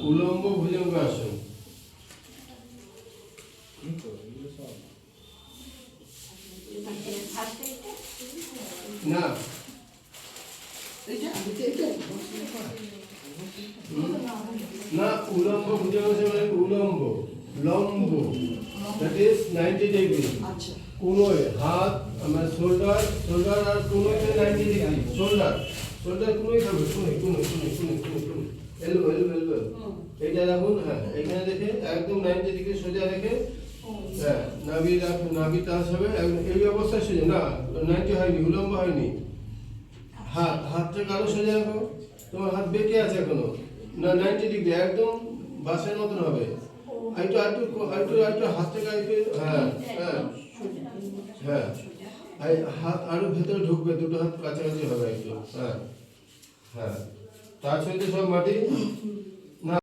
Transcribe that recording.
উলম্ব ভুজঙ্গাসন। না না, উলম্ব ভুজঙ্গাসন মানে উলম্ব, লম্ব, দ্যাট ইজ 90 ডিগ্রি। কোনোয় হাত আমার শোল্ডার, শোল্ডার আর কোনোয় 90 ডিগ্রি। শোল্ডার শোল্ডার কোনোয় থাকবে, কোনোয় কোনোয় কোনোয় কোনোয় কোনোয় কোনোয় এলবো এলবো এলবো। এইটা রাখুন, হ্যাঁ এখানে দেখে একদম 90 ডিগ্রি সোজা রেখে, হ্যাঁ নাভি রাখুন, নাভি টাচ হবে এই অবস্থায় সোজা। না 90 হয়নি, উলম্ব হয়নি। হাতটা আরো সোজা রাখো, তোমার হাত বেঁকে আছে এখনো, না 90 ডিগ্রি একদম বাসের মতন হবে। আইটু আইটু আইটু আইটু হাতটাকে আইটু, হ্যাঁ হ্যাঁ হ্যাঁ, হাত আরো ভেতরে ঢুকবে, দুটো হাত কাছাকাছি হবে একটু, হ্যাঁ হ্যাঁ। টাচ হইতে সব মাটি,